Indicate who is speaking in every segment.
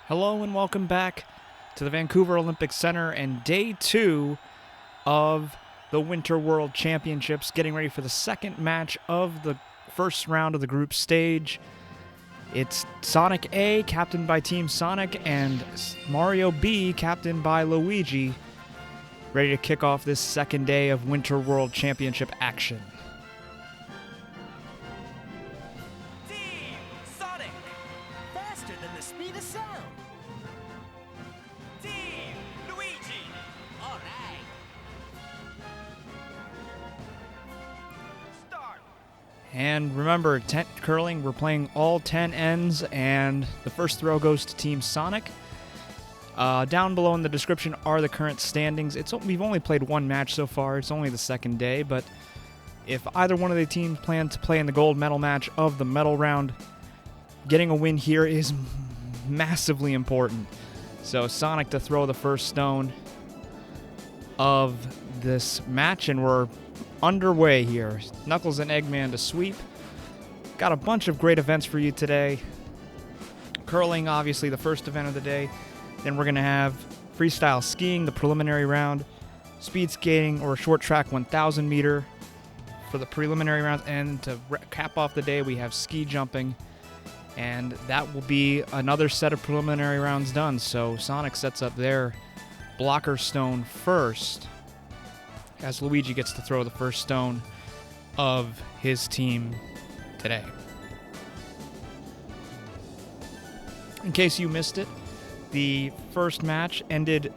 Speaker 1: Hello and welcome back to the Vancouver Olympic Centre and day 2 of the Winter World Championships, getting ready for the second match of the first round of the group stage. It's Sonic A, captained by Team Sonic, and Mario B, captained by Luigi, ready to kick off this second day of Winter World Championship action.
Speaker 2: Team Sonic! Faster than the speed of sound! Team Luigi! Alright! Start!
Speaker 1: And remember, curling, we're playing all 10 ends, and the first throw goes to Team Sonic. Down below in the description are the current standings. We've only played one match so far. It's only the second day, but if either one of the teams plan to play in the gold medal match of the medal round, getting a win here is massively important. So Sonic to throw the first stone of this match, and we're underway here. Knuckles and Eggman to sweep. Got a bunch of great events for you today. Curling, obviously, the first event of the day. Then we're going to have freestyle skiing, the preliminary round, speed skating or short track 1,000 meter for the preliminary rounds, and to cap off the day, we have ski jumping, and that will be another set of preliminary rounds done. So Sonic sets up their blocker stone first, as Luigi gets to throw the first stone of his team today. In case you missed it, the first match ended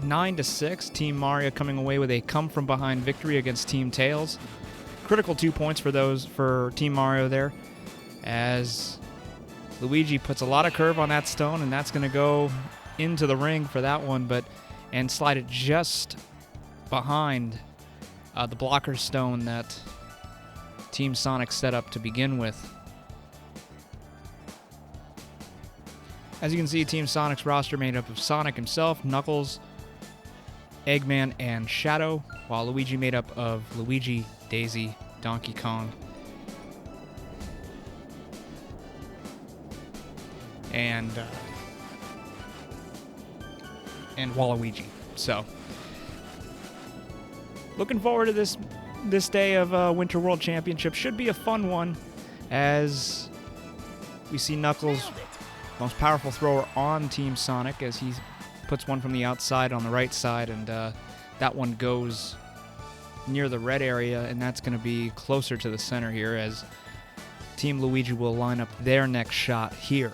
Speaker 1: 9-6. Team Mario coming away with a come-from-behind victory against Team Tails. Critical 2 points for Team Mario there, as Luigi puts a lot of curve on that stone, and that's going to go into the ring for that one, and slide it just behind the blocker stone that Team Sonic set up to begin with. As you can see, Team Sonic's roster made up of Sonic himself, Knuckles, Eggman, and Shadow, while Luigi made up of Luigi, Daisy, Donkey Kong, and Waluigi. So, looking forward to this day of Winter World Championship. Should be a fun one, as we see Knuckles, most powerful thrower on Team Sonic, as he puts one from the outside on the right side, and that one goes near the red area, and that's going to be closer to the center here, as Team Luigi will line up their next shot here.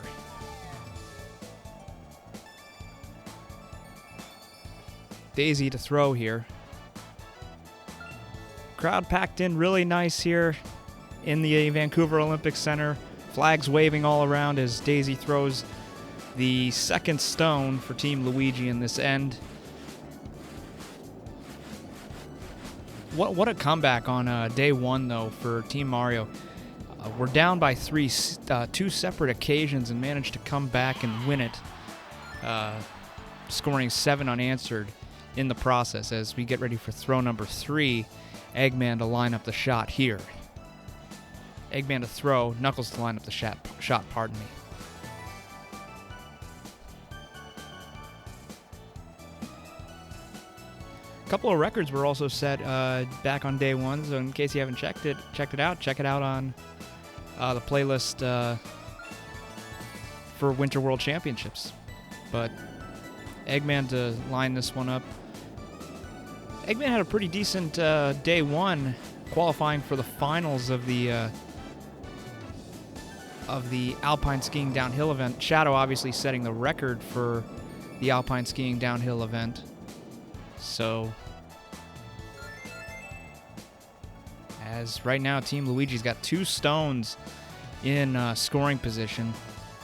Speaker 1: Daisy to throw here. Crowd packed in really nice here in the Vancouver Olympic Centre. Flags waving all around as Daisy throws the second stone for Team Luigi in this end. What a comeback on day one, though, for Team Mario. We're down by two separate occasions, and managed to come back and win it, scoring 7 unanswered in the process, as we get ready for throw number 3, Eggman to line up the shot here. Eggman to throw, Knuckles to line up the shot, pardon me. A couple of records were also set back on day 1, so in case you haven't checked it out, check it out on the playlist for Winter World Championships. But Eggman to line this one up. Eggman had a pretty decent day 1, qualifying for the finals of the alpine skiing downhill event. Shadow obviously setting the record for the alpine skiing downhill event. So, as right now, Team Luigi's got 2 stones in scoring position,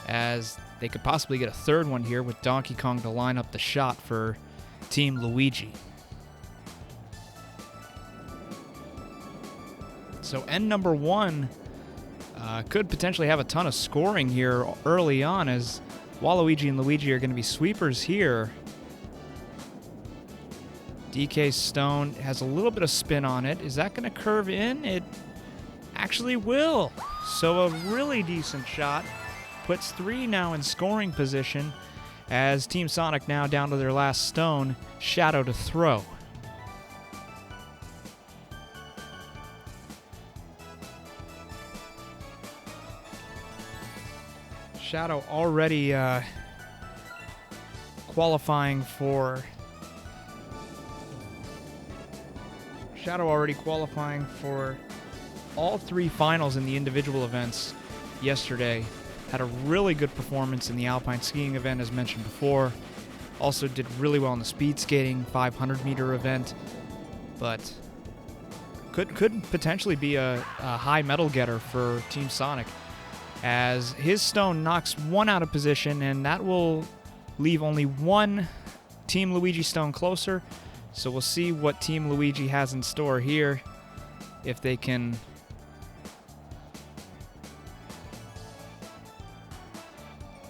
Speaker 1: as they could possibly get a third one here with Donkey Kong to line up the shot for Team Luigi. So end number 1 could potentially have a ton of scoring here early on, as Waluigi and Luigi are going to be sweepers here. DK's stone has a little bit of spin on it. Is that going to curve in? It actually will. So a really decent shot. Puts 3 now in scoring position, As Team Sonic now down to their last stone, Shadow to throw. Shadow already qualifying for all 3 finals in the individual events yesterday. Had a really good performance in the alpine skiing event, as mentioned before. Also did really well in the speed skating 500-meter event, but could potentially be a high medal getter for Team Sonic, as his stone knocks one out of position, and that will leave only one Team Luigi stone closer. So we'll see what Team Luigi has in store here, if they can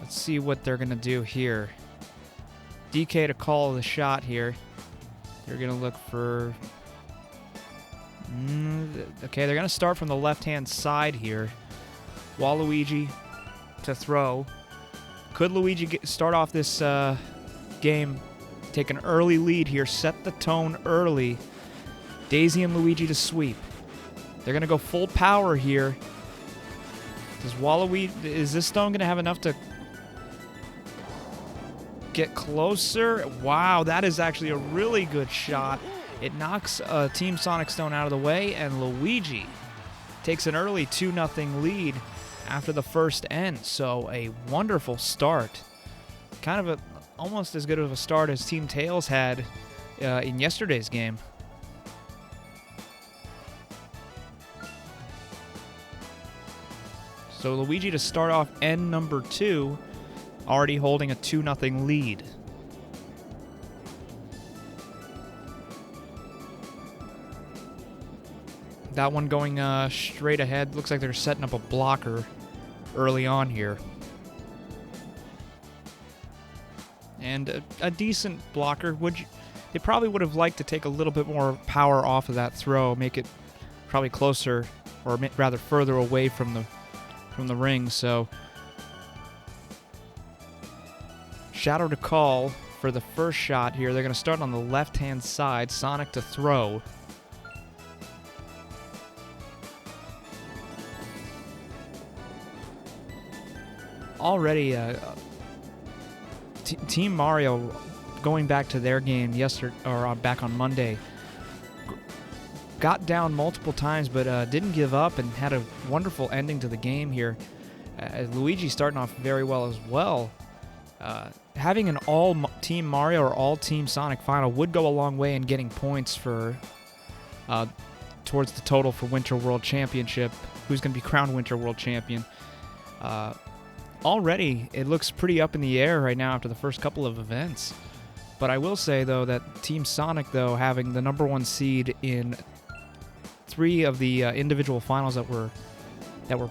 Speaker 1: let's see what they're gonna do here. DK to call the shot here. They're gonna look for okay, they're gonna start from the left-hand side here. Waluigi to throw. Could Luigi start off this game, take an early lead here, set the tone early? Daisy and Luigi to sweep. They're going to go full power here. Is this stone going to have enough to get closer? Wow, that is actually a really good shot. It knocks Team Sonic stone out of the way, and Luigi takes an early 2-0 lead after the first end. So a wonderful start. Kind of almost as good of a start as Team Tails had in yesterday's game. So Luigi to start off end number 2, already holding a 2-0 lead. That one going straight ahead. Looks like they're setting up a blocker early on here. And a decent blocker. They probably would have liked to take a little bit more power off of that throw, make it probably closer, or rather further away from the ring. So Shadow to call for the first shot here. They're going to start on the left-hand side. Sonic to throw. Already, Team Mario, going back to their game back on Monday, got down multiple times, but didn't give up and had a wonderful ending to the game here. Luigi starting off very well as well. Having an all-Team Mario or all-Team Sonic final would go a long way in getting points for towards the total for Winter World Championship. Who's going to be crowned Winter World Champion? Already, it looks pretty up in the air right now after the first couple of events. But I will say, though, that Team Sonic, though, having the number 1 seed in 3 of the individual finals that were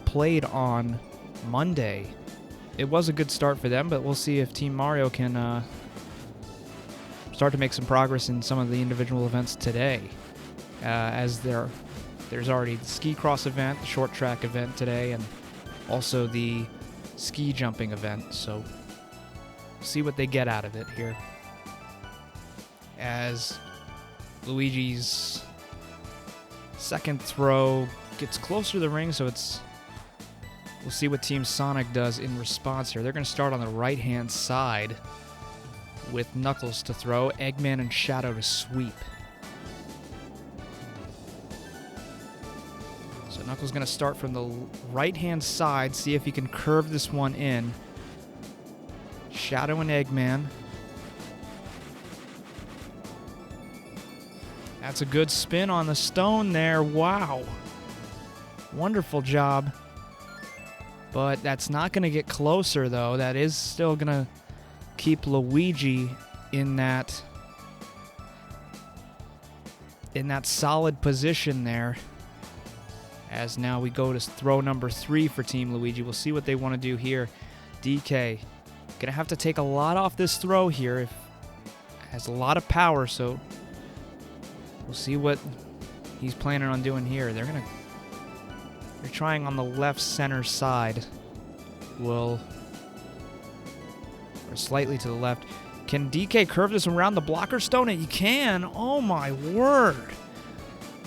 Speaker 1: played on Monday, it was a good start for them. But we'll see if Team Mario can start to make some progress in some of the individual events today, as there's already the ski cross event, the short track event today, and also the ski jumping event. So see what they get out of it here, as Luigi's second throw gets closer to the ring. So we'll see what Team Sonic does in response here. They're going to start on the right-hand side with Knuckles to throw, Eggman and Shadow to sweep. So Knuckles going to start from the right-hand side, see if he can curve this one in. Shadow and Eggman. That's a good spin on the stone there. Wow. Wonderful job. But that's not going to get closer, though. That is still going to keep Luigi in that solid position there. As now we go to throw number 3 for Team Luigi. We'll see what they want to do here. DK gonna have to take a lot off this throw here. Has a lot of power, so we'll see what he's planning on doing here. They're trying on the left center side. They're or slightly to the left. Can DK curve this around the blocker stone? And he can. Oh my word.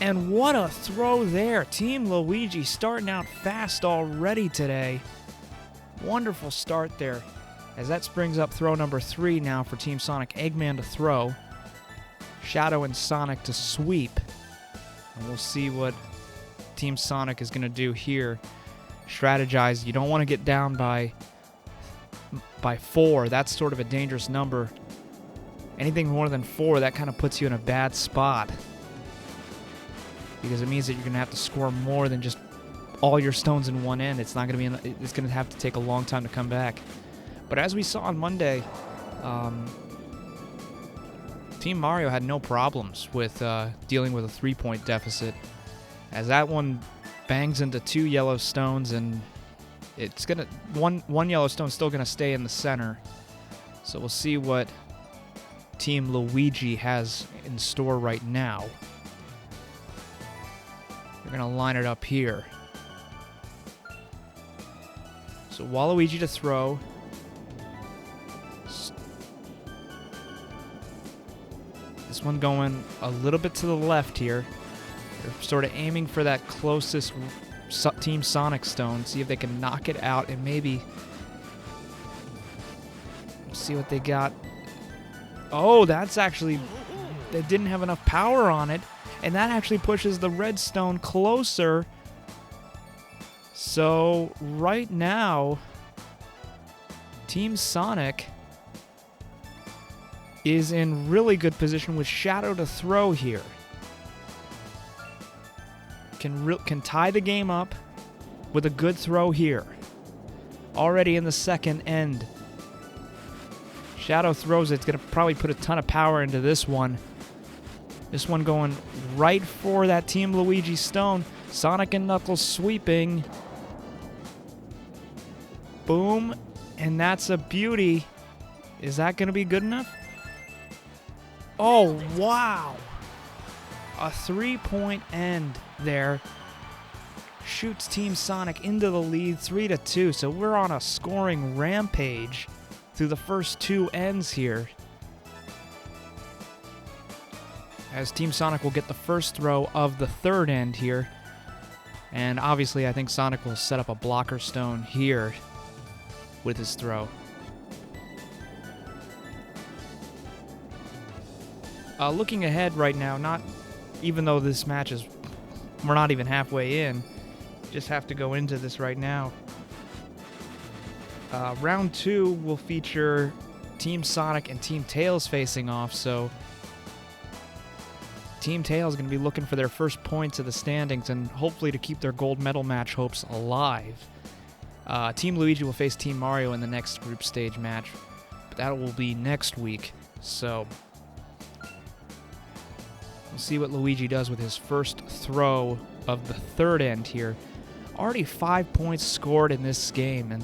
Speaker 1: And what a throw there. Team Luigi starting out fast already today. Wonderful start there. As that springs up throw number 3 now for Team Sonic. Eggman to throw. Shadow and Sonic to sweep. And we'll see what Team Sonic is going to do here. Strategize. You don't want to get down by 4. That's sort of a dangerous number. Anything more than 4, that kind of puts you in a bad spot. Because it means that you're going to have to score more than just all your stones in one end. It's not going to be. It's going to have to take a long time to come back. But as we saw on Monday, Team Mario had no problems with dealing with a 3-point deficit. As that one bangs into 2 yellow stones, and it's gonna one yellow stone's still gonna stay in the center. So we'll see what Team Luigi has in store right now. They're gonna line it up here. So Waluigi to throw. This one going a little bit to the left here. They're sort of aiming for that closest Team Sonic stone. See if they can knock it out and maybe see what they got. Oh, that's actually... They didn't have enough power on it. And that actually pushes the red stone closer. So, right now, Team Sonic is in really good position with Shadow to throw here. Can tie the game up with a good throw here. Already in the second end. Shadow throws it. It's going to probably put a ton of power into this one. This one going right for that Team Luigi stone. Sonic and Knuckles sweeping. Boom. And that's a beauty. Is that going to be good enough? Oh, wow. A 3-point end there. Shoots Team Sonic into the lead 3-2. So we're on a scoring rampage through the first 2 ends here. As Team Sonic will get the first throw of the third end here. And obviously I think Sonic will set up a blocker stone here with his throw. Looking ahead right now, even though this match is, we're not even halfway in, just have to go into this right now. Round 2 will feature Team Sonic and Team Tails facing off, so Team Tails is going to be looking for their first points of the standings and hopefully to keep their gold medal match hopes alive. Team Luigi will face Team Mario in the next group stage match, but that will be next week, so we'll see what Luigi does with his first throw of the third end here. Already 5 points scored in this game, and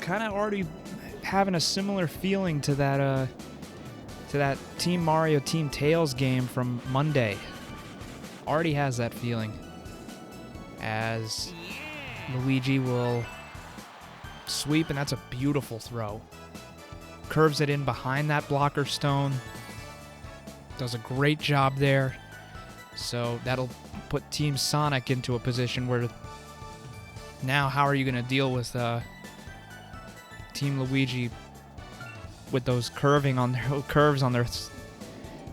Speaker 1: kind of already having a similar feeling to that Team Mario Team Tails game from Monday. Already has that feeling. As Luigi will sweep, and that's a beautiful throw. Curves it in behind that blocker stone. Does a great job there. So that'll put Team Sonic into a position where now how are you going to deal with Team Luigi with those curves on their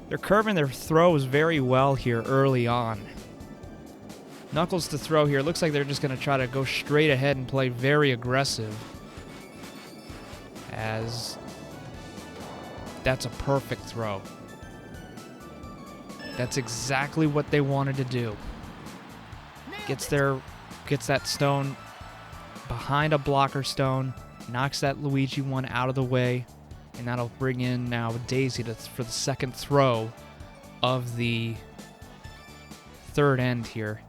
Speaker 1: they're curving their throws very well here early on. Knuckles to throw here. Looks like they're just going to try to go straight ahead and play very aggressive. As that's a perfect throw. That's exactly what they wanted to do. Gets that stone behind a blocker stone, knocks that Luigi one out of the way, and that'll bring in now Daisy for the second throw of the third end here.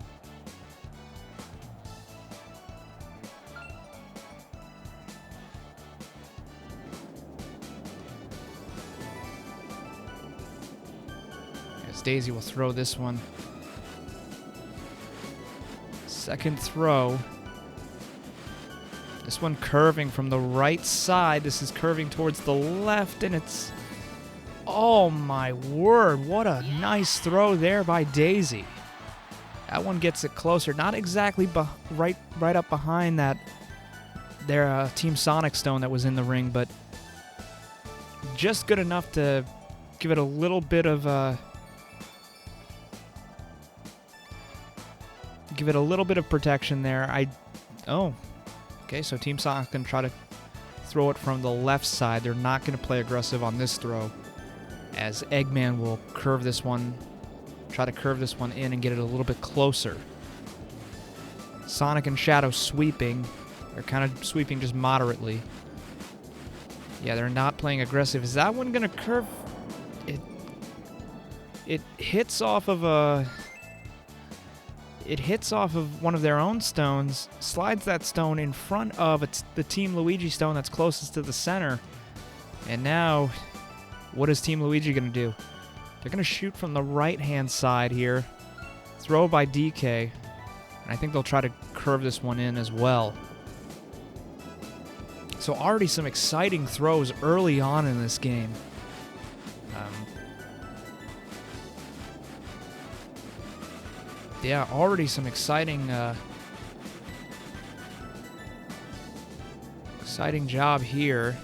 Speaker 1: Daisy will throw this one. Second throw. This one curving from the right side. This is curving towards the left, and it's... Oh my word, what a nice throw there by Daisy. That one gets it closer. Not exactly right up behind that their Team Sonic stone that was in the ring, but just good enough to give it a little bit of protection there. Oh, okay, so Team Sonic's going to try to throw it from the left side. They're not going to play aggressive on this throw, as Eggman will curve this one, try to curve this one in and get it a little bit closer. Sonic and Shadow sweeping. They're kind of sweeping just moderately. Yeah, they're not playing aggressive. Is that one going to curve? It hits off of one of their own stones, slides that stone in front of the Team Luigi stone that's closest to the center. And now, what is Team Luigi going to do? They're going to shoot from the right-hand side here. Throw by DK. And I think they'll try to curve this one in as well. So already some exciting throws early on in this game. Yeah, already some exciting job here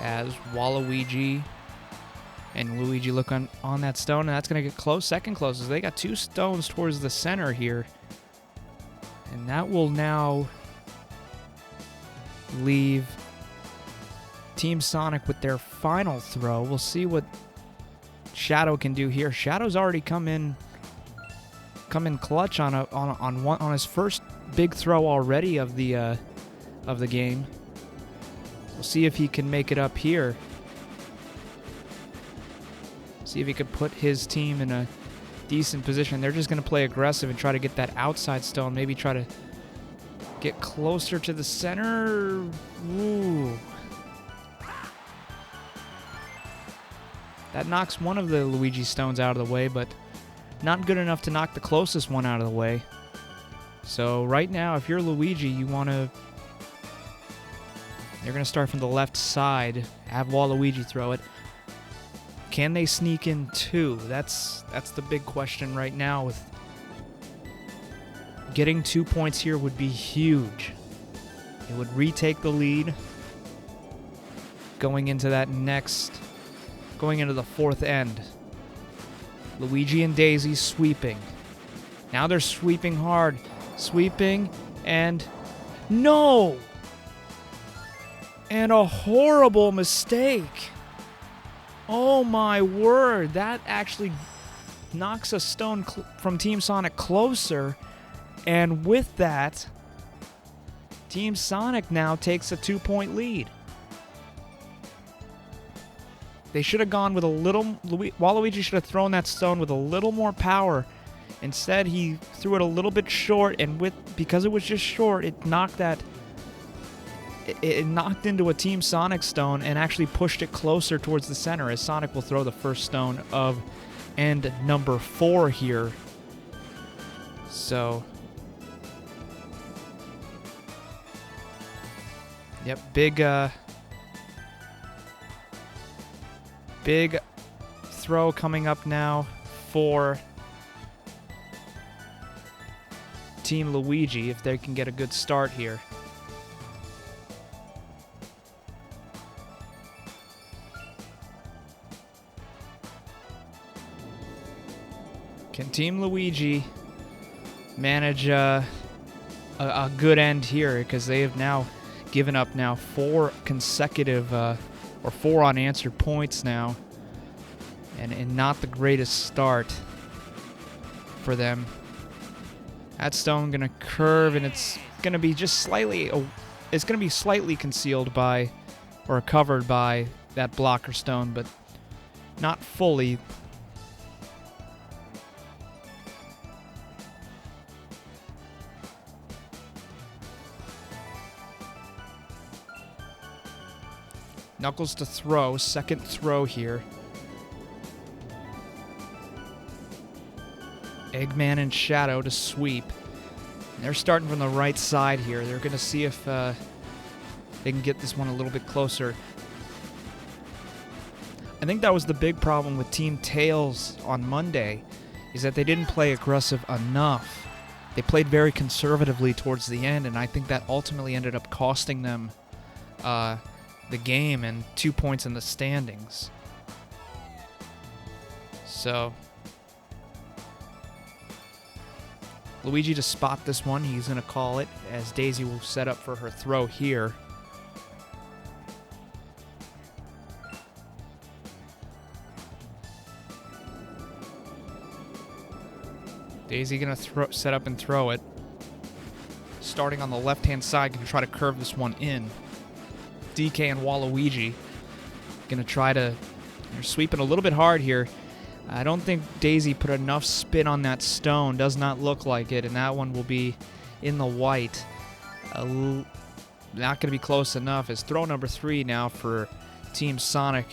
Speaker 1: as Waluigi and Luigi look on that stone, and that's going to get close, second closest. They got two stones towards the center here, and that will now leave Team Sonic with their final throw. We'll see what Shadow can do here. Shadow's already come in clutch on his first big throw already of the game. We'll see if he can make it up here. See if he could put his team in a decent position. They're just going to play aggressive and try to get that outside stone. Maybe try to get closer to the center. Ooh. That knocks one of the Luigi stones out of the way, but not good enough to knock the closest one out of the way. So right now, if you're Luigi, you're going to start from the left side, have Waluigi throw it. Can they sneak in two? That's the big question right now. With getting 2 points here would be huge. It would retake the lead going into the fourth end. Luigi and Daisy sweeping. Now they're sweeping hard. Sweeping, and no! And a horrible mistake. Oh my word, that actually knocks a stone from Team Sonic closer. And with that, Team Sonic now takes a 2-point lead. They should have gone with a little... Waluigi should have thrown that stone with a little more power. Instead, he threw it a little bit short, and because it was just short, it knocked that... It knocked into a Team Sonic stone and actually pushed it closer towards the center, as Sonic will throw the first stone of end number 4 here. So... Yep, big throw coming up now for Team Luigi if they can get a good start here. Can Team Luigi manage a good end here, because they have now given up 4 consecutive or 4 unanswered points now, and not the greatest start for them. That stone gonna curve, and it's gonna be just slightly concealed by or covered by that blocker stone, but not fully. Knuckles to throw, second throw here. Eggman and Shadow to sweep. They're starting from the right side here. They're going to see if they can get this one a little bit closer. I think that was the big problem with Team Tails on Monday, is that they didn't play aggressive enough. They played very conservatively towards the end, and I think that ultimately ended up costing them the game and 2 points in the standings. So, Luigi to spot this one. He's going to call it as Daisy will set up for her throw here. Daisy going to set up and throw it. Starting on the left-hand side, going to try to curve this one in. DK and Waluigi going to try to... They're sweeping a little bit hard here. I don't think Daisy put enough spin on that stone. Does not look like it, and that one will be in the white. Not going to be close enough. It's throw number 3 now for Team Sonic.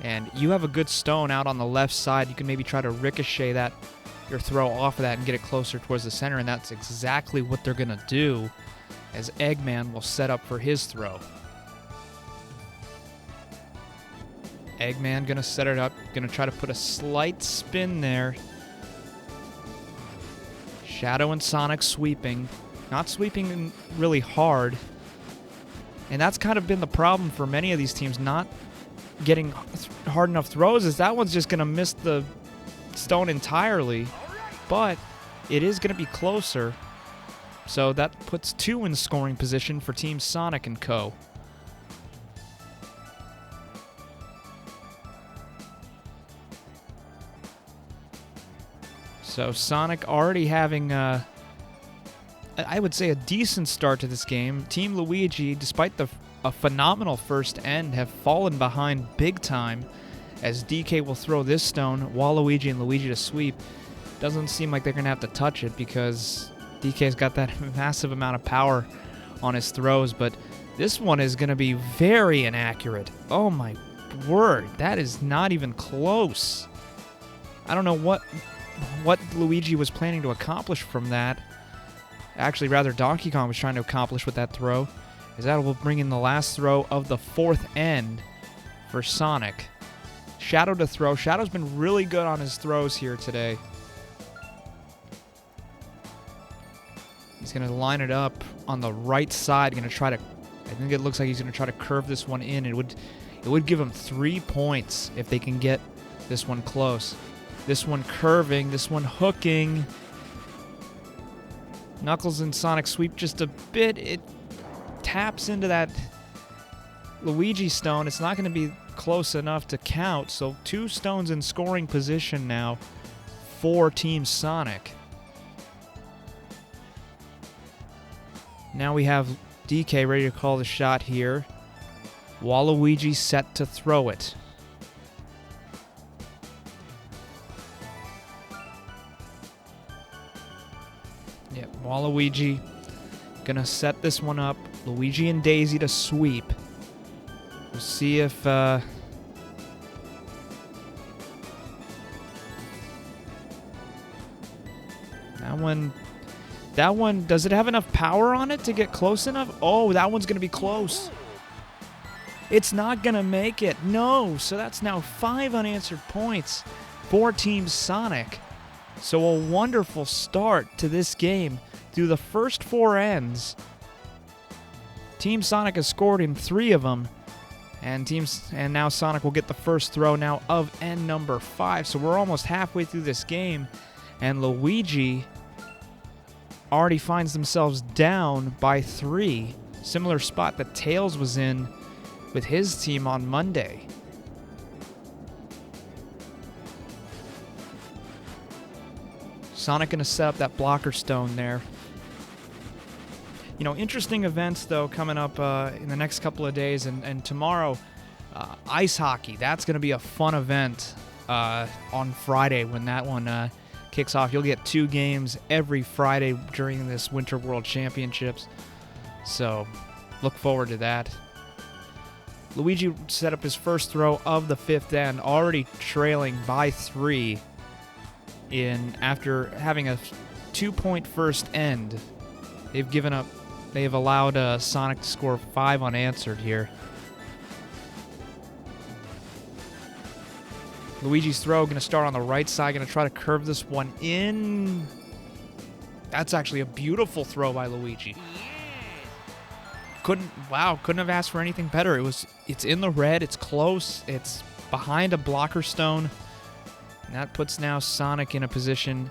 Speaker 1: And you have a good stone out on the left side. You can maybe try to ricochet your throw off of that and get it closer towards the center, and that's exactly what they're going to do, as Eggman will set up for his throw. Eggman going to set it up, going to try to put a slight spin there. Shadow and Sonic sweeping. Not sweeping really hard. And that's kind of been the problem for many of these teams, not getting hard enough throws, is that one's just going to miss the stone entirely. But it is going to be closer. So that puts 2 in scoring position for Team Sonic and Co. So Sonic already having, I would say, a decent start to this game. Team Luigi, despite a phenomenal first end, have fallen behind big time, as DK will throw this stone, Waluigi and Luigi to sweep. Doesn't seem like they're going to have to touch it because DK's got that massive amount of power on his throws, but this one is going to be very inaccurate. Oh my word, that is not even close. I don't know what Luigi was planning to accomplish from that. Actually, rather, Donkey Kong was trying to accomplish with that throw, as that will bring in the last throw of the 4th end for Sonic. Shadow to throw. Shadow's been really good on his throws here today. He's going to line it up on the right side. Going to try to... I think it looks like he's going to try to curve this one in. It would give him 3 points if they can get this one close. This one curving. This one hooking. Knuckles and Sonic sweep just a bit. It taps into that Luigi stone. It's not going to be close enough to count. So 2 stones in scoring position now for Team Sonic. Now we have DK ready to call the shot here. Waluigi set to throw it. Yep, Waluigi gonna set this one up. Luigi and Daisy to sweep. We'll see if that one, does it have enough power on it to get close enough? Oh, that one's gonna be close. It's not gonna make it. No, so that's now 5 unanswered points for Team Sonic. So a wonderful start to this game. Through the first 4 ends, Team Sonic has scored in 3 of them, and now Sonic will get the first throw now of end number 5. So we're almost halfway through this game, and Luigi already finds themselves down by 3. Similar spot that Tails was in with his team on Monday. Sonic going to set up that blocker stone there. You know, interesting events, though, coming up in the next couple of days. And tomorrow, ice hockey. That's going to be a fun event on Friday when that one kicks off. You'll get 2 games every Friday during this Winter World Championships. So, look forward to that. Luigi set up his first throw of the 5th end, already trailing by 3. after having a 2-point first end. They have allowed Sonic to score 5 unanswered here. Luigi's throw going to start on the right side, going to try to curve this one in. That's actually a beautiful throw by Luigi. Couldn't have asked for anything better. It's in the red, it's close, it's behind a blocker stone. And that puts now Sonic in a position.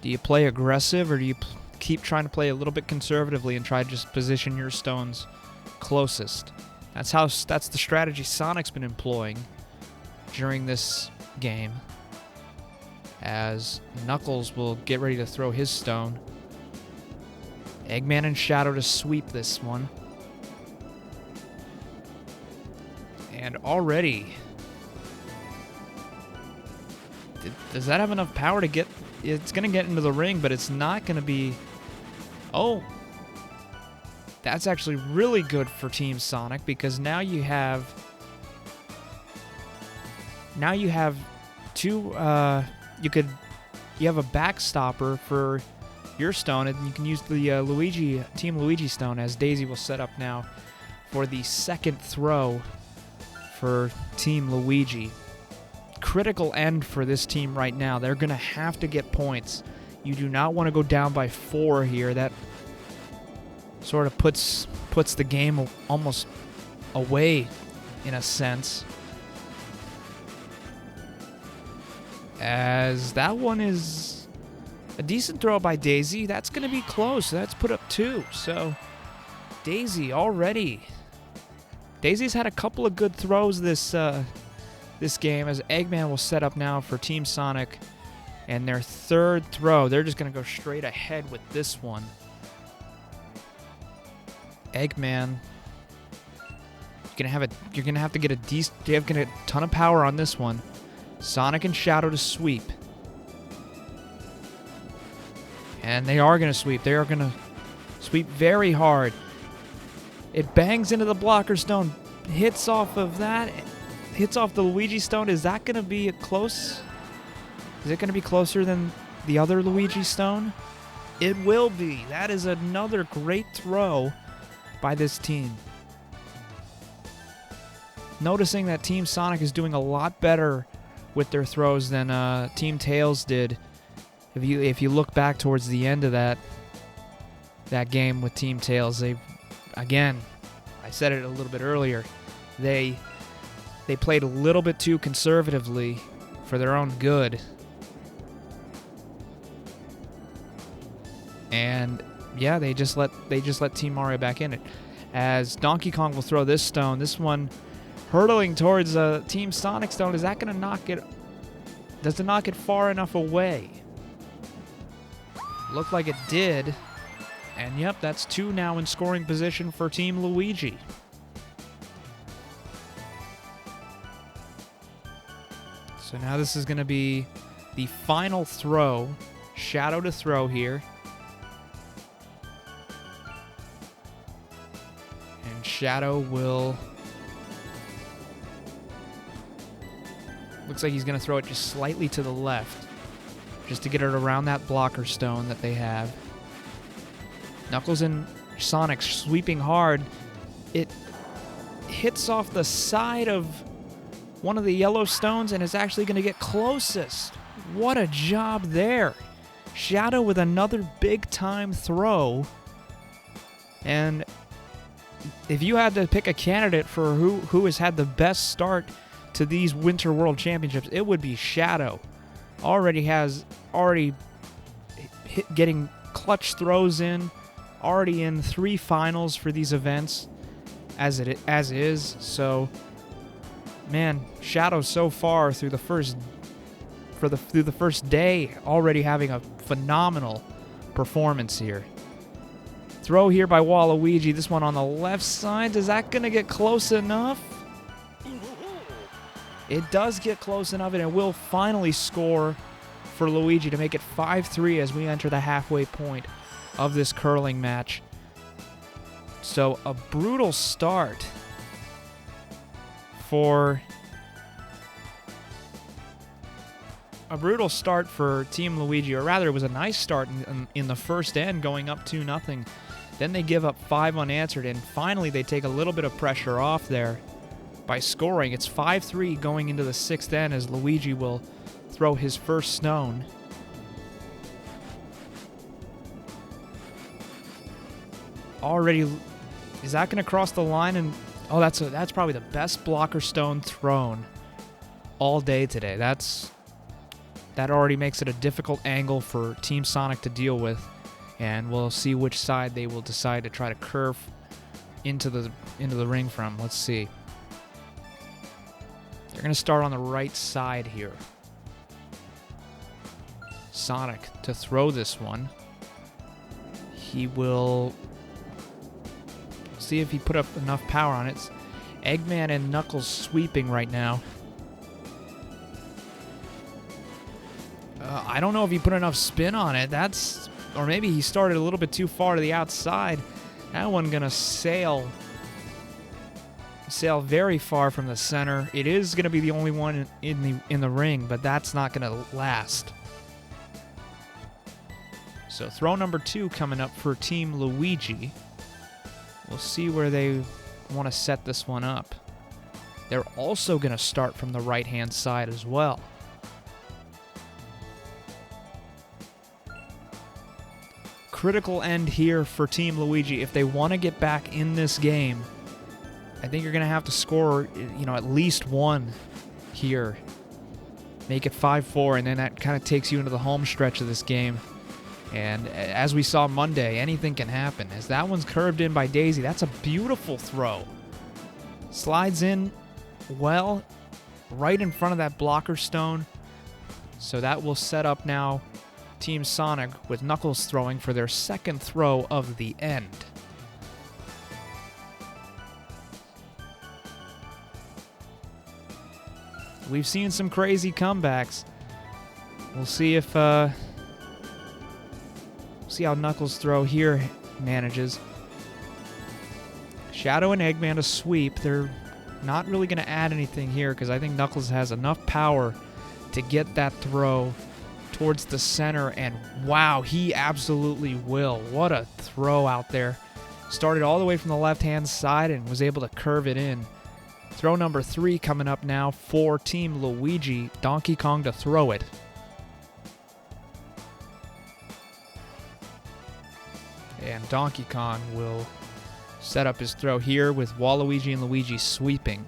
Speaker 1: Do you play aggressive or do you keep trying to play a little bit conservatively and try to just position your stones closest? That's the strategy Sonic's been employing during this game, as Knuckles will get ready to throw his stone. Eggman and Shadow to sweep this one. And already, does that have enough power to get? It's going to get into the ring, but it's not going to be. Oh, that's actually really good for Team Sonic, because now you have two. You have a backstopper for your stone, and you can use the Team Luigi stone, as Daisy will set up now for the second throw for Team Luigi. Critical end for this team right now. They're going to have to get points. You do not want to go down by 4 here. That sort of puts the game almost away in a sense. As that one is a decent throw by Daisy. That's going to be close. That's put up 2. So Daisy already. Daisy's had a couple of good throws this game, as Eggman will set up now for Team Sonic. And their third throw, they're just going to go straight ahead with this one. Eggman, you're going to have to get a ton of power on this one. Sonic and Shadow to sweep. And they are going to sweep. They are going to sweep very hard. It bangs into the blocker stone. Hits off of that. Hits off the Luigi stone. Is that going to be close? Is it going to be closer than the other Luigi stone? It will be. That is another great throw by this team. Noticing that Team Sonic is doing a lot better with their throws than Team Tails did. If you look back towards the end of that game with Team Tails, they, again, I said it a little bit earlier, they played a little bit too conservatively for their own good. And yeah, they just let Team Mario back in it. As Donkey Kong will throw this stone, this one hurtling towards Team Sonic stone. Is that going to knock it? Does it knock it far enough away? Looked like it did. And yep, that's 2 now in scoring position for Team Luigi. So now this is going to be the final throw. Shadow to throw here. And Shadow will... Looks like he's going to throw it just slightly to the left, just to get it around that blocker stone that they have. Knuckles and Sonic sweeping hard. It hits off the side of one of the yellow stones and is actually going to get closest. What a job there. Shadow with another big-time throw. And if you had to pick a candidate for who has had the best start to these Winter World Championships, it would be Shadow. Already getting clutch throws in, already in 3 finals for these events as is. So man, Shadow so far through the first day already having a phenomenal performance here. Throw here by Waluigi, this one on the left side. Is that going to get close enough? It does get close enough, and it will finally score for Luigi to make it 5-3 as we enter the halfway point of this curling match. So a brutal start for a brutal start for Team Luigi, or rather it was a nice start in the first end, going up 2-0. Then they give up 5 unanswered, and finally they take a little bit of pressure off there by scoring. It's 5-3 going into the 6th end as Luigi will throw his first stone. Already, is that going to cross the line? And oh, that's probably the best blocker stone thrown all day today. That already makes it a difficult angle for Team Sonic to deal with, and we'll see which side they will decide to try to curve into the ring from. Let's see. They're going to start on the right side here. Sonic to throw this one. He will see if he put up enough power on it. It's Eggman and Knuckles sweeping right now. I don't know if he put enough spin on it. Or maybe he started a little bit too far to the outside. That one gonna sail very far from the center. It is gonna be the only one in the ring, but that's not gonna last. So throw number 2 coming up for Team Luigi. We'll see where they want to set this one up. They're also going to start from the right-hand side as well. Critical end here for Team Luigi. If they want to get back in this game, I think you're going to have to score, at least 1 here. Make it 5-4, and then that kind of takes you into the home stretch of this game. And as we saw Monday, anything can happen. As that one's curved in by Daisy, that's a beautiful throw. Slides in well, right in front of that blocker stone. So that will set up now Team Sonic with Knuckles throwing for their second throw of the end. We've seen some crazy comebacks. We'll see if... see how Knuckles' throw here manages. Shadow and Eggman to sweep. They're not really going to add anything here because I think Knuckles has enough power to get that throw towards the center, and wow, he absolutely will. What a throw out there. Started all the way from the left-hand side and was able to curve it in. Throw number 3 coming up now for Team Luigi. Donkey Kong to throw it. And Donkey Kong will set up his throw here with Waluigi and Luigi sweeping.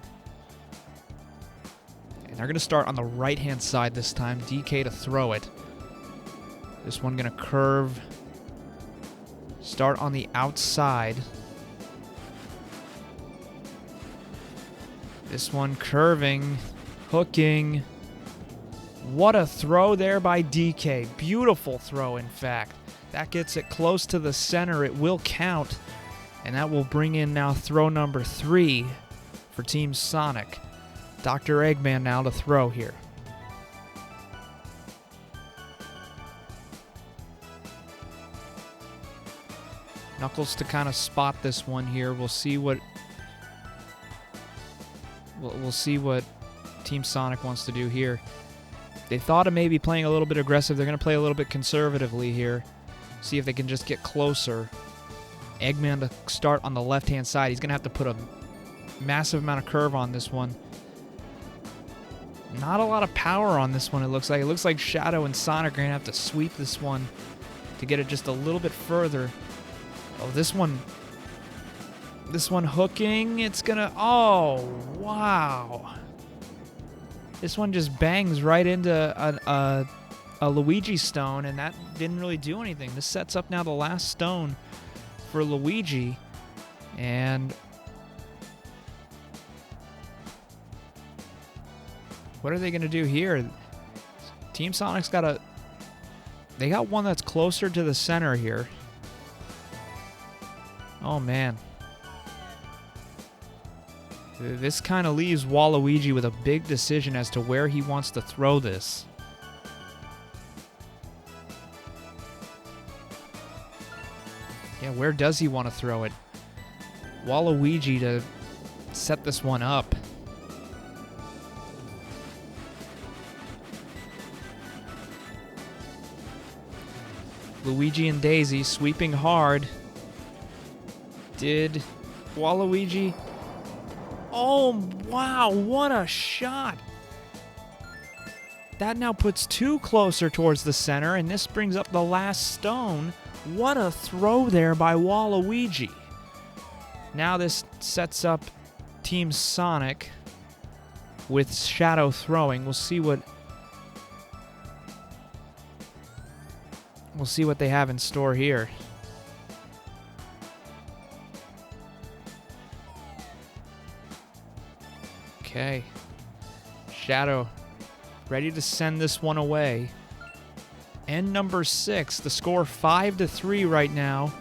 Speaker 1: And they're going to start on the right-hand side this time. DK to throw it. This one going to curve. Start on the outside. This one curving, hooking. What a throw there by DK. Beautiful throw, in fact. That gets it close to the center. It will count. And that will bring in now throw number 3 for Team Sonic. Dr. Eggman now to throw here. Knuckles to kind of spot this one here. We'll see what Team Sonic wants to do here. They thought of maybe playing a little bit aggressive. They're going to play a little bit conservatively here. See if they can just get closer. Eggman to start on the left-hand side. He's going to have to put a massive amount of curve on this one. Not a lot of power on this one, it looks like. It looks like Shadow and Sonic are going to have to sweep this one to get it just a little bit further. Oh, this one hooking. It's going to... Oh, wow. This one just bangs right into a Luigi stone, and that didn't really do anything. This sets up now the last stone for Luigi, and what are they going to do here? Team Sonic's got they got one that's closer to the center here. Oh man. This kind of leaves Waluigi with a big decision as to where he wants to throw this. Yeah, where does he want to throw it? Waluigi to set this one up. Luigi and Daisy sweeping hard. Did Waluigi... Oh, wow, what a shot. That now puts 2 closer towards the center, and this brings up the last stone. What a throw there by Waluigi. Now this sets up Team Sonic with Shadow throwing. We'll see what they have in store here. Okay. Shadow ready to send this one away. End number 6. The score 5-3 right now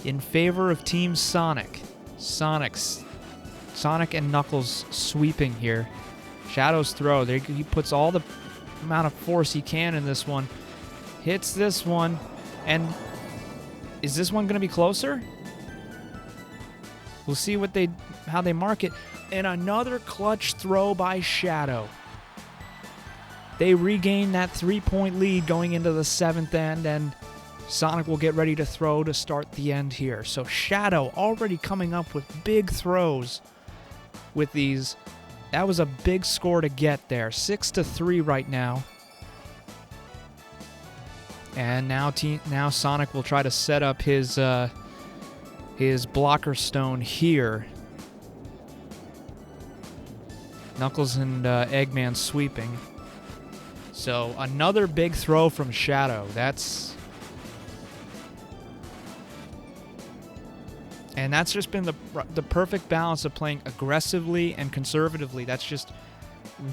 Speaker 1: in favor of Team Sonic. Sonic and Knuckles sweeping here. Shadow's throw. He puts all the amount of force he can in this one. Hits this one. And is this one going to be closer? We'll see how they mark it. And another clutch throw by Shadow. They regain that 3-point lead going into the 7th end, and Sonic will get ready to throw to start the end here. So Shadow already coming up with big throws with these. That was a big score to get there. 6-3 right now. And now Sonic will try to set up his blocker stone here. Knuckles and Eggman sweeping. So another big throw from Shadow. And that's just been the perfect balance of playing aggressively and conservatively. That's just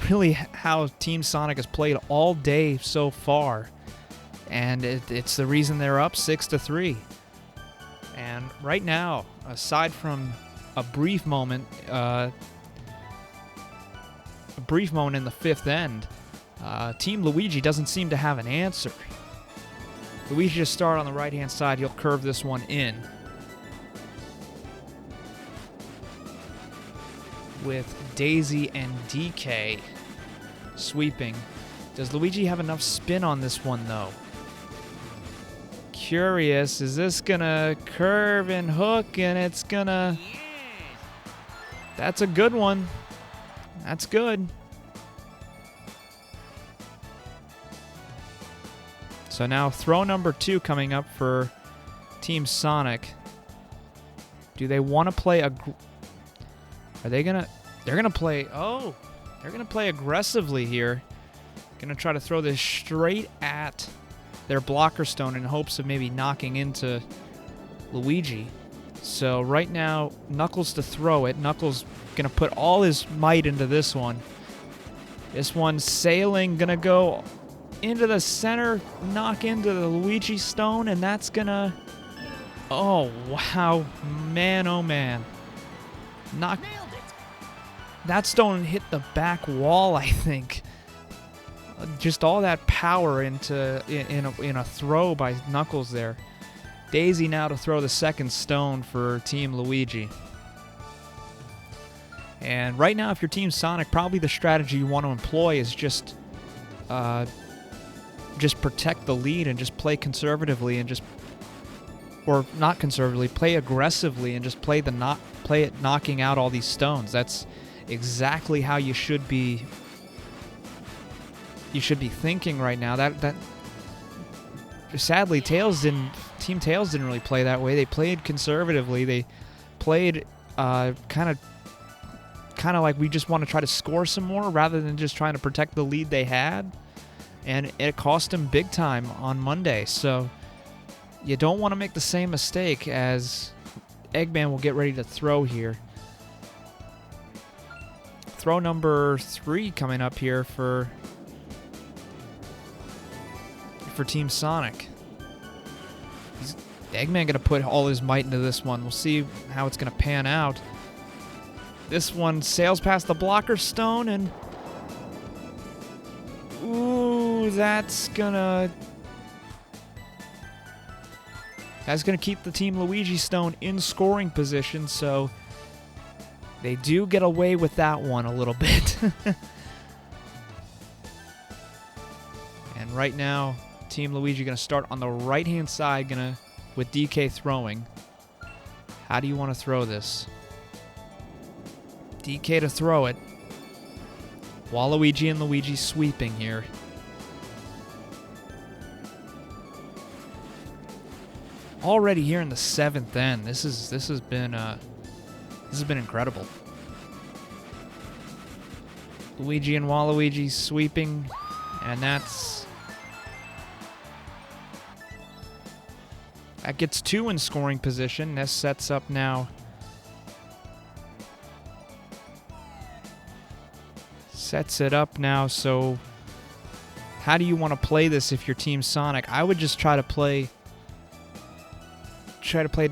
Speaker 1: really how Team Sonic has played all day so far. And it's the reason they're up 6-3. And right now, aside from a brief moment in the 5th end, Team Luigi doesn't seem to have an answer. Luigi just start on the right-hand side. He'll curve this one in. With Daisy and DK sweeping. Does Luigi have enough spin on this one, though? Curious. Is this going to curve and hook, and it's going to... That's a good one. That's good. So now throw number 2 coming up for Team Sonic. Do they want to play Are they gonna? They're gonna play. Oh, they're gonna play aggressively here. Gonna try to throw this straight at their blocker stone in hopes of maybe knocking into Luigi. So right now, Knuckles to throw it. Knuckles gonna put all his might into this one. This one sailing, gonna go into the center, knock into the Luigi stone, and that's gonna... Oh, wow. Man, oh man. That stone hit the back wall, I think. Just all that power in a throw by Knuckles there. Daisy now to throw the 2nd stone for Team Luigi. And right now, if you're Team Sonic, probably the strategy you want to employ is just protect the lead and just play conservatively and just... Or not conservatively, play aggressively and just play it knocking out all these stones. That's exactly how you should be thinking right now. That sadly Team Tails didn't really play that way. They played conservatively. They played kind of like we just want to try to score some more rather than just trying to protect the lead they had. And it cost them big time on Monday. So you don't want to make the same mistake as Eggman will get ready to throw here. Throw number 3 coming up here for Team Sonic. Eggman going to put all his might into this one. We'll see how it's going to pan out. This one sails past the blocker stone, and... Ooh, that's gonna keep the Team Luigi stone in scoring position, so they do get away with that one a little bit. And right now, Team Luigi going to start on the right-hand side, with DK throwing. How do you want to throw this? DK to throw it. Waluigi and Luigi sweeping here. Already here in the 7th end. This has been incredible. Luigi and Waluigi sweeping, and that gets 2 in scoring position. This sets up now. Sets it up now, so how do you want to play this if you're Team Sonic? I would just try to play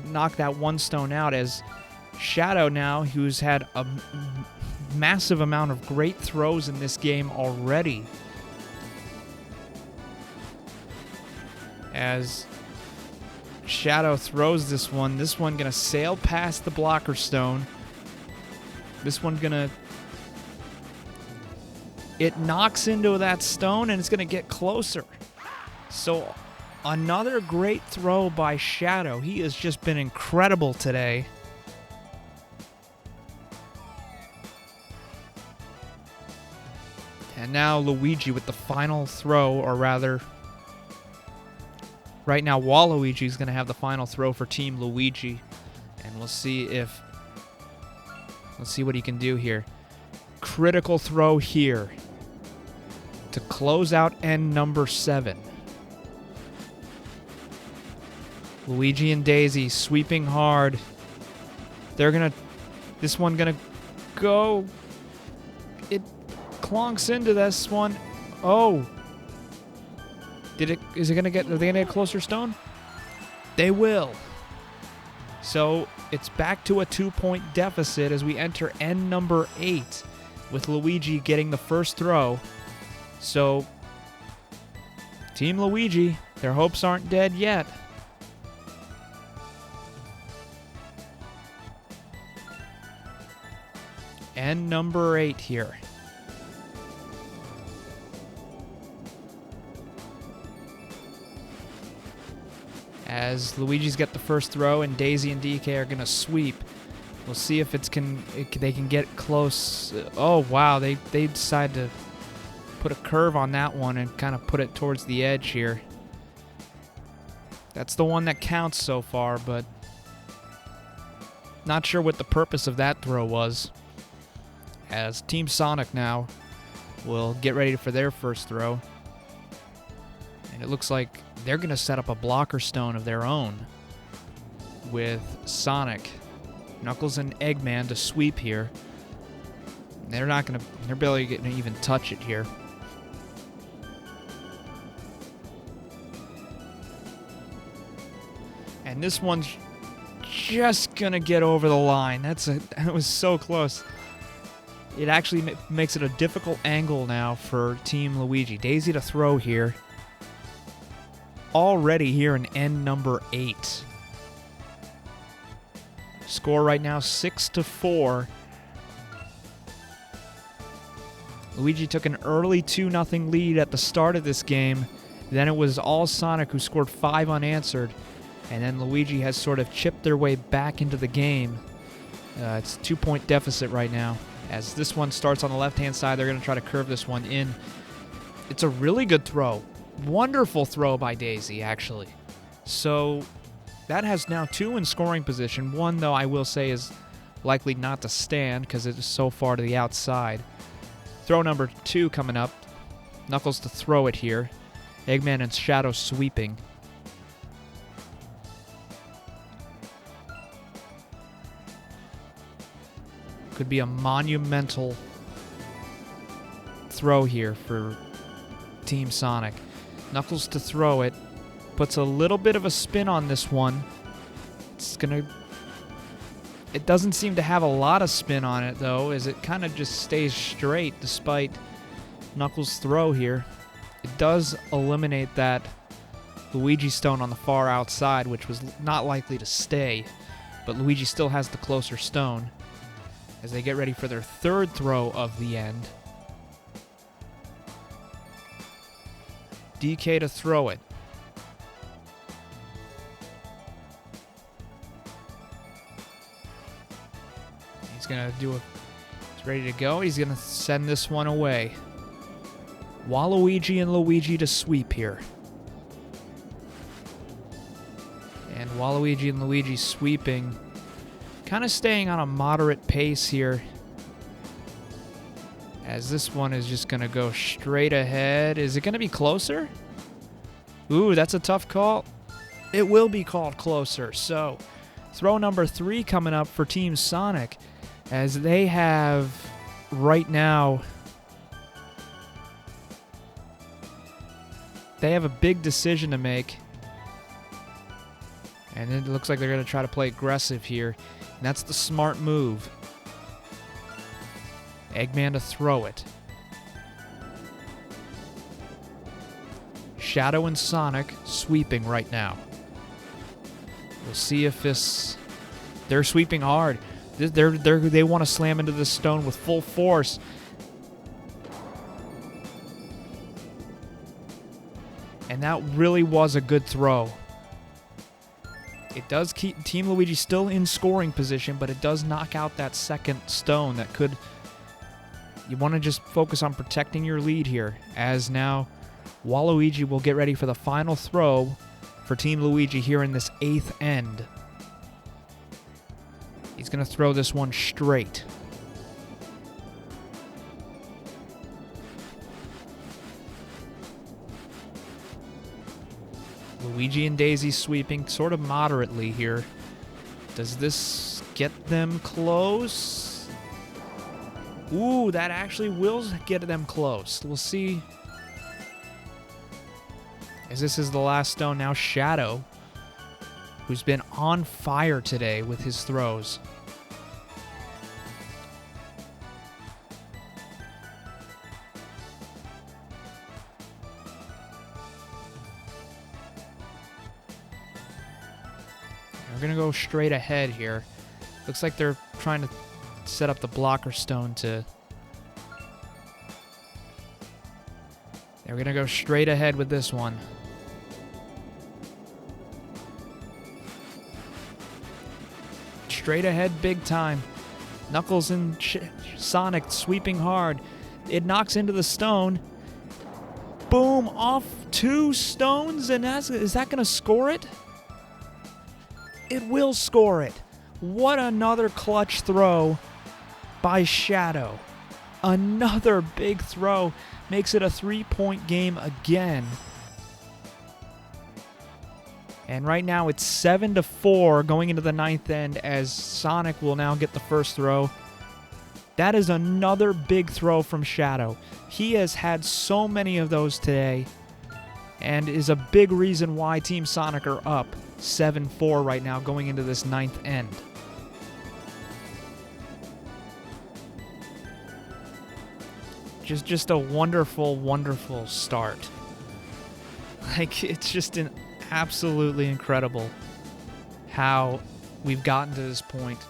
Speaker 1: knock that one stone out, as Shadow now, who's had a massive amount of great throws in this game already. As Shadow throws this one gonna sail past the blocker stone. This one it knocks into that stone and it's going to get closer. So another great throw by Shadow. He has just been incredible today. And now Luigi with the final throw, or rather, right now Waluigi is going to have the final throw for Team Luigi. And we'll see what he can do here. Critical throw here to close out end number 7. Luigi and Daisy sweeping hard. This one gonna go. It clonks into this one. Oh. Are they gonna get a closer stone? They will. So it's back to a 2-point deficit as we enter end number 8, with Luigi getting the first throw. So, Team Luigi, their hopes aren't dead yet. End number 8 here. As Luigi's got the first throw and Daisy and DK are going to sweep. We'll see if they can get close. Oh, wow. They decide to put a curve on that one and kind of put it towards the edge here. That's the one that counts so far, but not sure what the purpose of that throw was. As Team Sonic now will get ready for their first throw. And it looks like they're going to set up a blocker stone of their own with Sonic, Knuckles, and Eggman to sweep here. They're barely going to even touch it here. And this one's just going to get over the line. That was so close. It actually makes it a difficult angle now for Team Luigi. Daisy to throw here. Already here in end number 8. Score right now 6-4. Luigi took an early 2-0 lead at the start of this game. Then it was all Sonic who scored 5 unanswered. And then Luigi has sort of chipped their way back into the game. It's a 2-point deficit right now. As this one starts on the left-hand side, they're going to try to curve this one in. It's a really good throw. Wonderful throw by Daisy, actually. So that has now 2 in scoring position. 1, though, I will say is likely not to stand because it is so far to the outside. Throw number 2 coming up. Knuckles to throw it here. Eggman and Shadow sweeping. Could be a monumental throw here for Team Sonic. Knuckles to throw it. Puts a little bit of a spin on this one. It doesn't seem to have a lot of spin on it, though, as it kind of just stays straight despite Knuckles' throw here. It does eliminate that Luigi stone on the far outside, which was not likely to stay, but Luigi still has the closer stone as they get ready for their third throw of the end. DK to throw it. He's ready to go. He's gonna send this one away. Waluigi and Luigi to sweep here. And Waluigi and Luigi sweeping. Kind of staying on a moderate pace here. As this one is just going to go straight ahead. Is it going to be closer? Ooh, that's a tough call. It will be called closer. So, throw number 3 coming up for Team Sonic. As they have, right now, they have a big decision to make. And it looks like they're going to try to play aggressive here. And that's the smart move. Eggman to throw it. Shadow and Sonic sweeping right now. We'll see if this... They're sweeping hard. They want to slam into the stone with full force. And that really was a good throw. It does keep Team Luigi still in scoring position, but it does knock out that second stone that could... You want to just focus on protecting your lead here, as now Waluigi will get ready for the final throw for Team Luigi here in this 8th end. He's going to throw this one straight. Luigi and Daisy sweeping sort of moderately here. Does this get them close? Ooh, that actually will get them close. We'll see. As this is the last stone, now Shadow, who's been on fire today with his throws. We're going to go straight ahead here. Looks like they're trying to set up the blocker stone to... We're going to go straight ahead with this one. Straight ahead big time. Knuckles and Sonic sweeping hard. It knocks into the stone. Boom! Off 2 stones, and is that going to score it? It will score it. What another clutch throw by Shadow. Another big throw. Makes it a 3-point game again. And right now it's 7-4 going into the 9th end, as Sonic will now get the first throw. That is another big throw from Shadow. He has had so many of those today, and is a big reason why Team Sonic are up 7-4 right now going into this 9th end. Just a wonderful, wonderful start. Like, it's just absolutely incredible how we've gotten to this point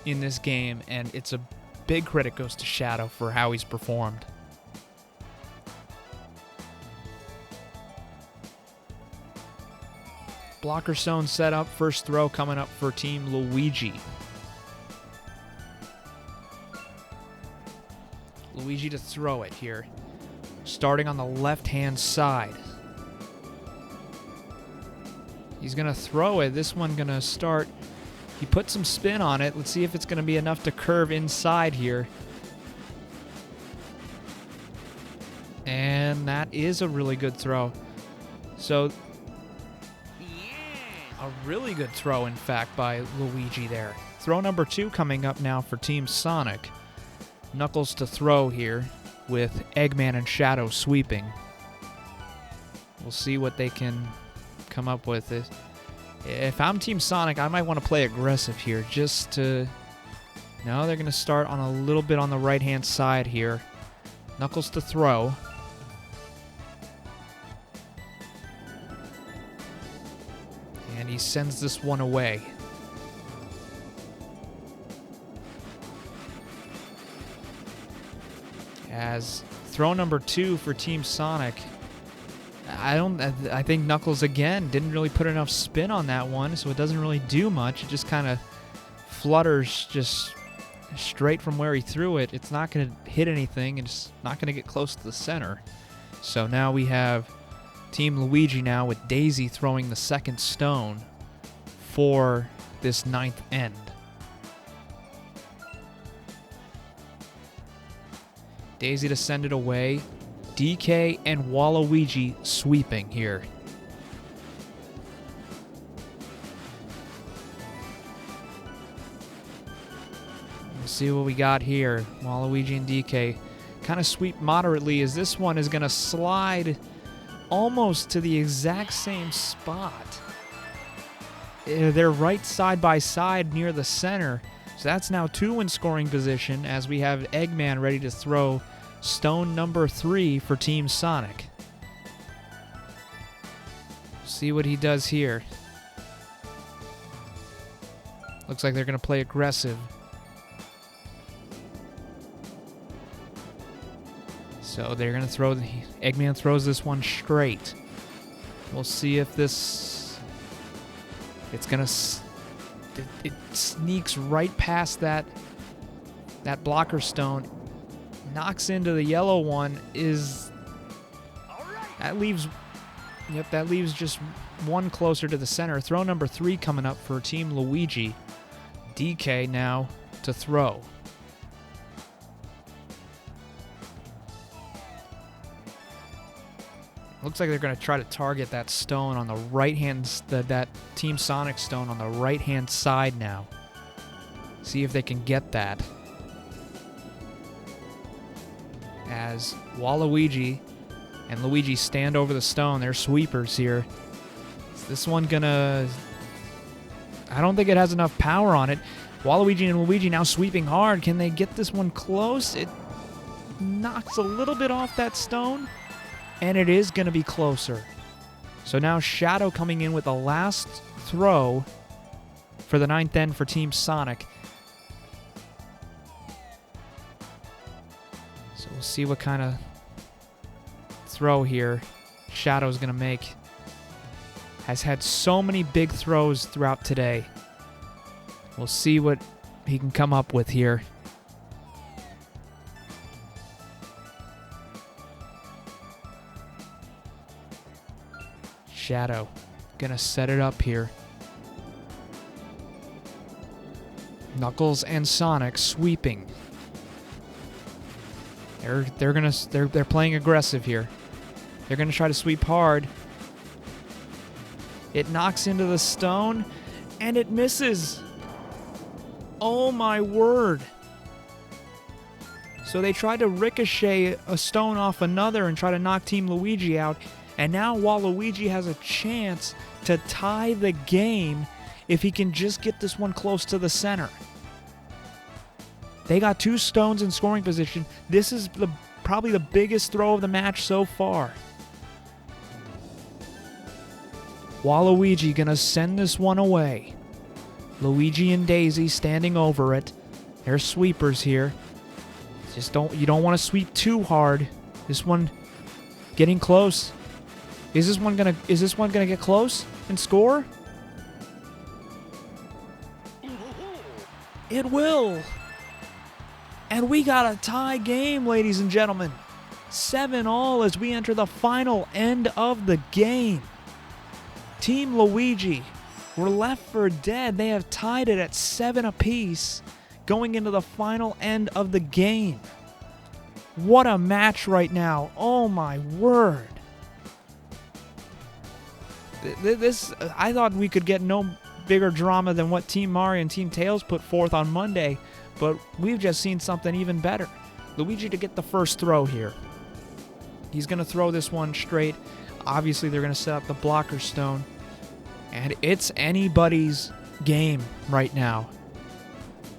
Speaker 1: in this game, and it's a big credit goes to Shadow for how he's performed. Blocker stone set up, first throw coming up for Team Luigi. Luigi to throw it here, starting on the left-hand side. He's going to throw it. This one going to start. He put some spin on it. Let's see if it's going to be enough to curve inside here. And that is a really good throw. So, a really good throw, in fact, by Luigi there. Throw number 2 coming up now for Team Sonic. Knuckles to throw here with Eggman and Shadow sweeping. We'll see what they can come up with. If I'm Team Sonic, I might want to play aggressive here just to... No, they're going to start on a little bit on the right-hand side here. Knuckles to throw. And he sends this one away. As throw number 2 for Team Sonic. I think Knuckles again didn't really put enough spin on that one, so it doesn't really do much. It just kind of flutters just straight from where he threw it, it's not going to hit anything, and it's not going to get close to the center. So now we have Team Luigi now with Daisy throwing the second stone for this 9th end. Daisy to send it away. DK and Waluigi sweeping here. We'll see what we got here. Waluigi and DK kind of sweep moderately, as this one is going to slide almost to the exact same spot. They're right side by side near the center. So that's now 2 in scoring position, as we have Eggman ready to throw stone number 3 for Team Sonic. See what he does here. Looks like they're going to play aggressive. So they're going to throw, Eggman throws this one straight. We'll see if this, it's going to, it sneaks right past that blocker stone, knocks into the yellow one, that leaves just one closer to the center. Throw number 3 coming up for Team Luigi. DK now to throw. Looks like they're going to try to target that stone on the right hand, that Team Sonic stone on the right hand side now. See if they can get that. As Waluigi and Luigi stand over the stone, they're sweepers here. Is this one gonna... I don't think it has enough power on it. Waluigi and Luigi now sweeping hard. Can they get this one close? It knocks a little bit off that stone, and it is going to be closer. So now Shadow coming in with the last throw for the 9th end for Team Sonic. So we'll see what kind of throw here Shadow's going to make. Has had so many big throws throughout today. We'll see what he can come up with here. Shadow gonna set it up here. Knuckles and Sonic sweeping. They're playing aggressive here. They're gonna try to sweep hard. It knocks into the stone and it misses. Oh my word. So they tried to ricochet a stone off another and try to knock Team Luigi out. And now Waluigi has a chance to tie the game if he can just get this one close to the center. They got 2 stones in scoring position. This is probably the biggest throw of the match so far. Waluigi gonna send this one away. Luigi and Daisy standing over it. They're sweepers here. You don't want to sweep too hard. This one getting close. Is this one gonna get close and score? It will. And we got a tie game, ladies and gentlemen. 7-all as we enter the final end of the game. Team Luigi were left for dead. They have tied it at 7 apiece going into the final end of the game. What a match right now. Oh my word. I thought we could get no bigger drama than what Team Mario and Team Tails put forth on Monday, but we've just seen something even better. Luigi to get the first throw here. He's going to throw this one straight. Obviously, they're going to set up the blocker stone, and it's anybody's game right now.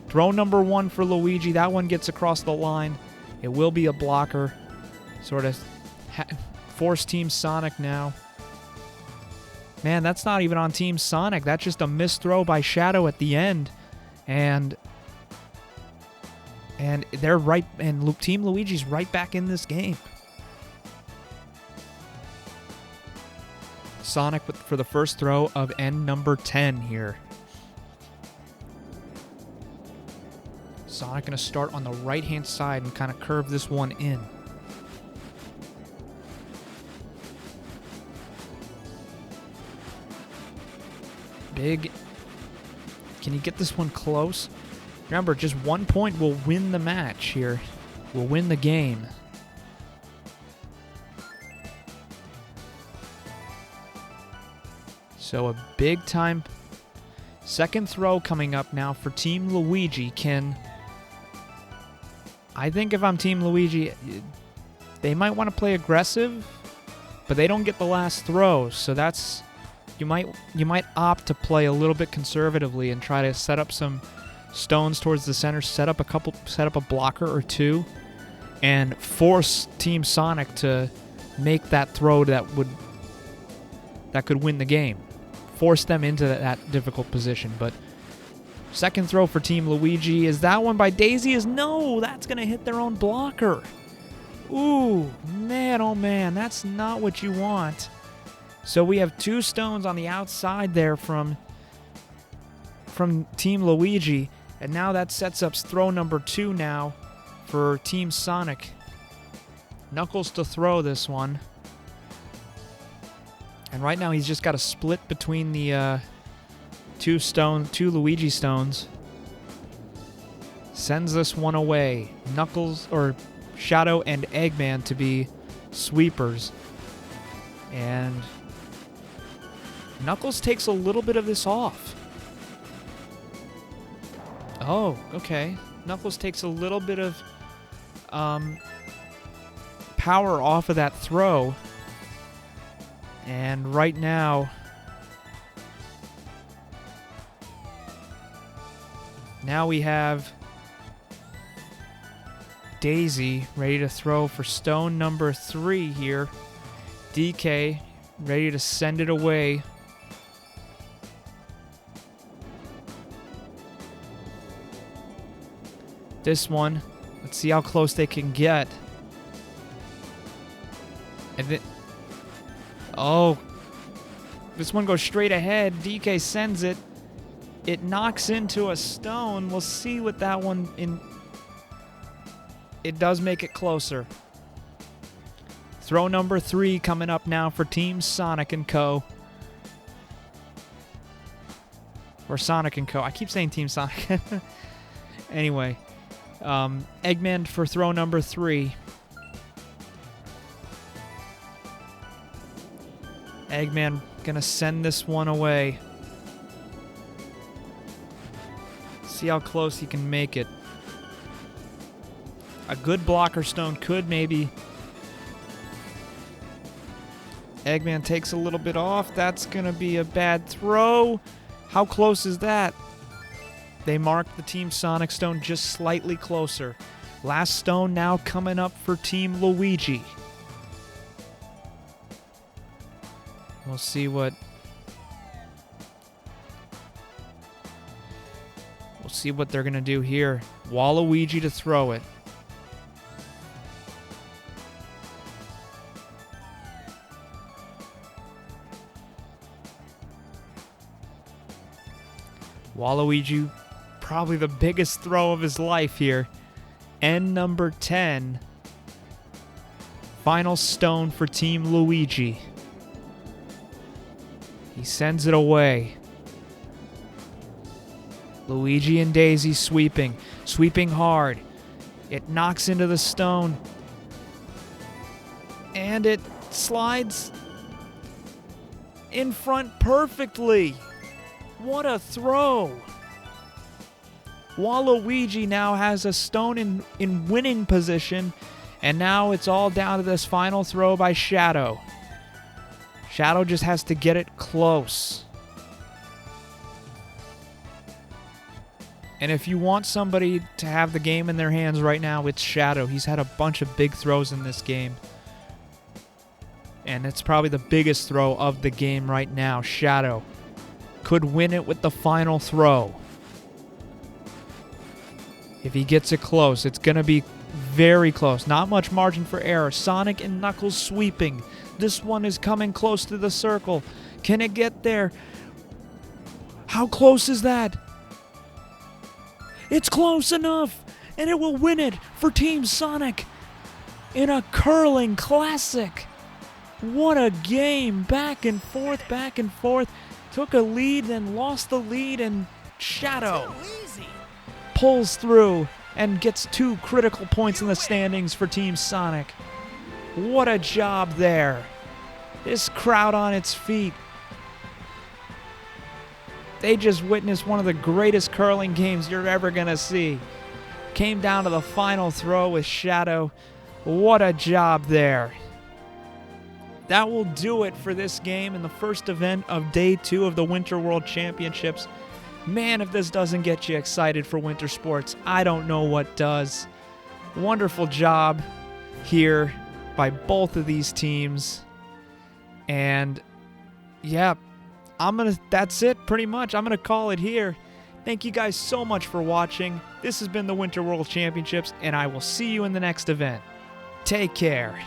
Speaker 1: Throw number 1 for Luigi. That one gets across the line. It will be a blocker. Sort of force Team Sonic now. Man, that's not even on Team Sonic. That's just a missed throw by Shadow at the end. And they're right, and Team Luigi's right back in this game. Sonic for the first throw of end number 10 here. Sonic going to start on the right-hand side and kind of curve this one in. Big. Can you get this one close? Remember, just 1 point will win the match here. Will win the game. So a big time second throw coming up now for Team Luigi. I think if I'm Team Luigi, they might want to play aggressive, but they don't get the last throw. So that's you might opt to play a little bit conservatively and try to set up some stones towards the center, set up a blocker or two, and force Team Sonic to make that throw that could win the game. Force them into that difficult position. But second throw for Team Luigi. Is that one by Daisy? No, that's going to hit their own blocker. Ooh, man, oh man, that's not what you want. So we have 2 stones on the outside there from Team Luigi, and now that sets up throw number 2 now for Team Sonic. Knuckles to throw this one. And right now he's just got a split between the 2 Luigi stones. Sends this one away. Knuckles, or Shadow and Eggman to be sweepers. And Knuckles takes a little bit of this off. Oh, okay. Knuckles takes a little bit of power off of that throw. And right now, we have Daisy ready to throw for stone number 3 here. DK ready to send it away. This one, let's see how close they can get. And then, oh, this one goes straight ahead. DK sends it. It knocks into a stone. We'll see what that one in. It does make it closer. Throw number 3 coming up now for Team Sonic & Co. Or Sonic & Co. I keep saying Team Sonic. Anyway, Eggman for throw number 3. Eggman gonna send this one away. See how close he can make it. A good blocker stone could maybe. Eggman takes a little bit off. That's gonna be a bad throw. How close is that? They mark the Team Sonic stone just slightly closer. Last stone now coming up for Team Luigi. We'll see what they're going to do here. Waluigi to throw it. Waluigi, probably the biggest throw of his life here. End number 10. Final stone for Team Luigi. He sends it away. Luigi and Daisy sweeping. Sweeping hard. It knocks into the stone. And it slides in front perfectly. What a throw. Waluigi now has a stone in winning position. And now it's all down to this final throw by Shadow. Shadow just has to get it close. And if you want somebody to have the game in their hands right now, it's Shadow. He's had a bunch of big throws in this game. And it's probably the biggest throw of the game right now. Shadow could win it with the final throw. If he gets it close, it's going to be very close. Not much margin for error. Sonic and Knuckles sweeping. This one is coming close to the circle. Can it get there? How close is that? It's close enough. and it will win it for Team Sonic in a curling classic. What a game. Back and forth, back and forth. Took a lead, then lost the lead, and Shadow
Speaker 2: Too easy.
Speaker 1: pulls through and gets 2 critical points in the standings for Team Sonic. What a job there. This crowd on its feet. They just witnessed one of the greatest curling games you're ever going to see. Came down to the final throw with Shadow. What a job there. That will do it for this game in the first event of Day 2 of the Winter World Championships. Man, if this doesn't get you excited for winter sports, I don't know what does. Wonderful job here by both of these teams. And yeah, that's it pretty much. I'm going to call it here. Thank you guys so much for watching. This has been the Winter World Championships, and I will see you in the next event. Take care.